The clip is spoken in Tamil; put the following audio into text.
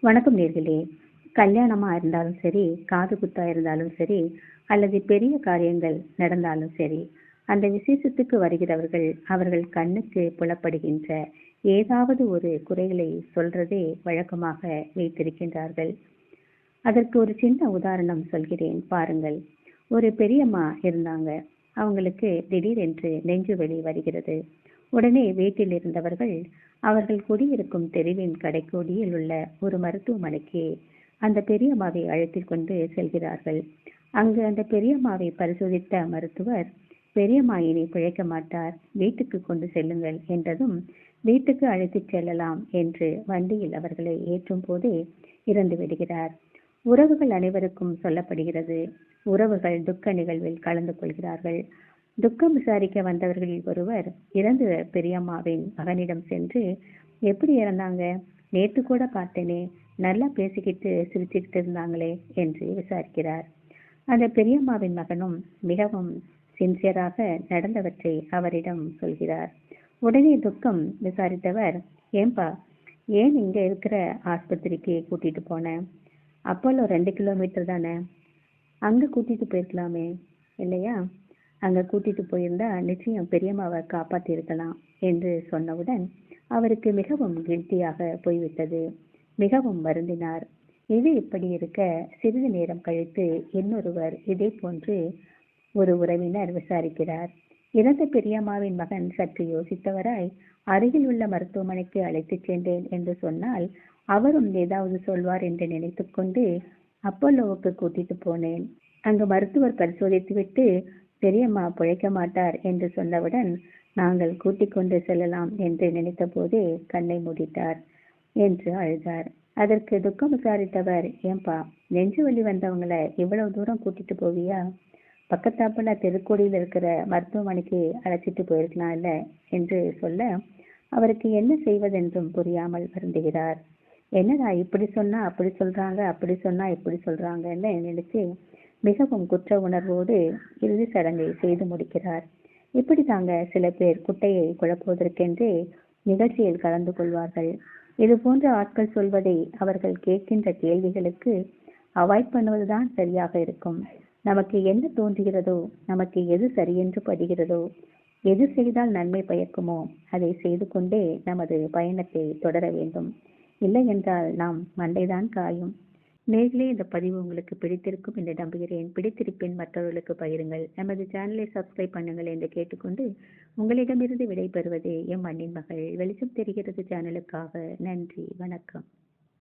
வணக்கம் நேர்களே. கல்யாணமா இருந்தாலும் சரி, காது குத்தா இருந்தாலும் சரி, அல்லது பெரிய காரியங்கள் நடந்தாலும் சரி, அந்த விசேஷத்துக்கு வருகிறவர்கள் அவர்கள் கண்ணுக்கு புலப்படுகின்ற ஏதாவது ஒரு குறைகளை சொல்றதே வழக்கமாக வைத்திருக்கின்றார்கள். அதற்கு ஒரு சின்ன உதாரணம் சொல்கிறேன் பாருங்கள். ஒரு பெரியம்மா இருந்தாங்க. அவங்களுக்கு திடீரென்று நெஞ்சு வலி வருகிறது. உடனே வீட்டில் இருந்தவர்கள் அவர்கள் குடியிருக்கும் தெருவின் கடைக்கோடியில் உள்ள ஒரு மருத்துவமனைக்கு அந்த பெரியம்மாவை அழைத்துக் கொண்டு செல்கிறார்கள். அங்கு அந்த பெரியம்மாவை பரிசோதித்த மருத்துவர், பெரியம்மா இனி பிழைக்க மாட்டார், வீட்டுக்கு கொண்டு செல்லுங்கள் என்றதும், வீட்டுக்கு அழைத்துச் செல்லலாம் என்று வண்டியில் அவர்களை ஏற்றும் போதே இறந்து விடுகிறார். உறவுகள் அனைவருக்கும் சொல்லப்படுகிறது. உறவுகள் துக்க நிகழ்வில் கலந்து கொள்கிறார்கள். துக்கம் விசாரிக்க வந்தவர்களில் ஒருவர் இறந்த பெரியம்மாவின் மகனிடம் சென்று, எப்படி இறந்தாங்க, நேற்று கூட பார்த்தேனே, நல்லா பேசிக்கிட்டு சிரிச்சுக்கிட்டு இருந்தாங்களே என்று விசாரிக்கிறார். அந்த பெரியம்மாவின் மகனும் மிகவும் சின்சியராக நடந்தவற்றை அவரிடம் சொல்கிறார். உடனே துக்கம் விசாரித்தவர், ஏன்பா, ஏன் இங்க இருக்கிற ஆஸ்பத்திரிக்கு கூட்டிட்டு போனேன்? அப்போலோ 2 கிலோமீட்டர் தானே, அங்க கூட்டிட்டு போயிருக்கலாமே இல்லையா? அங்க கூட்டிட்டு போயிருந்தா நிச்சயம் பெரியம்மாவை காப்பாத்தி இருக்கலாம் என்று சொன்னவுடன் அவருக்கு மிகவும் கில்ட்டியாக போய்விட்டது. மிகவும் வருந்தினார். இது இப்படி இருக்க சிறிது நேரம் கழித்து இன்னொருவர் இதே போன்று ஒரு உறவினர் விசாரிக்கிறார். இறந்த பெரியம்மாவின் மகன் சற்று யோசித்தவராய், அருகில் உள்ள மருத்துவமனைக்கு அழைத்துச் சென்றேன் என்று சொன்னால் அவரும் ஏதாவது சொல்வார் என்று நினைத்து கொண்டு அப்போலோவுக்கு கூட்டிட்டு போனேன். அங்கு மருத்துவர் பரிசோதித்துவிட்டு பெரியம்மா பிழைக்க மாட்டார் என்று சொன்னவுடன் நாங்கள் கூட்டிக் கொண்டு செல்லலாம் என்று நினைத்த போதே கண்ணை மூடிட்டார் என்று அழுதார். அதற்கு துக்கம் விசாரித்தவர், ஏன்பா, நெஞ்சு வலி வந்தவங்களை இவ்வளவு தூரம் கூட்டிட்டு போவியா? பக்கத்தாப்புல தெருக்கோடியில் இருக்கிற மருத்துவமனைக்கு அழைச்சிட்டு போயிருக்கலாம் இல்ல என்று சொல்ல, அவருக்கு என்ன செய்வதென்றும் புரியாமல் வருந்துகிறார். என்னடா இப்படி சொன்னா அப்படி சொல்றாங்க, அப்படி சொன்னா இப்படி சொல்றாங்கன்னு நினைச்சு மிகவும் குற்ற உணர்வோடு இறுதி சடங்கை செய்து முடிக்கிறார். இப்படி தாங்க சில பேர் குட்டையை குழப்புவதற்கென்றே நிகழ்ச்சியில் கலந்து கொள்வார்கள். இது போன்ற ஆட்கள் சொல்வதை அவர்கள் கேட்கின்ற கேள்விகளுக்கு அவாய்ட் பண்ணுவதுதான் சரியாக இருக்கும். நமக்கு என்ன தோன்றுகிறதோ, நமக்கு எது சரியென்று படுகிறதோ, எது செய்தால் நன்மை பயக்குமோ அதை செய்து கொண்டே நமது பயணத்தை தொடர வேண்டும். இல்லை என்றால் நாம் மண்டைதான் காயும். நேர்களே, இந்த பதிவு உங்களுக்கு பிடித்திருக்கும் என்று நம்புகிறேன். பிடித்திருப்பின் மற்றவர்களுக்கு பகிருங்கள். நமது சேனலை சப்ஸ்கிரைப் பண்ணுங்கள் என்று கேட்டுக்கொண்டு உங்களிடமிருந்து விடைபெறுவது எம் அண்ணின் மகள். வெளிச்சம் தெரிகிறது சேனலுக்காக. நன்றி, வணக்கம்.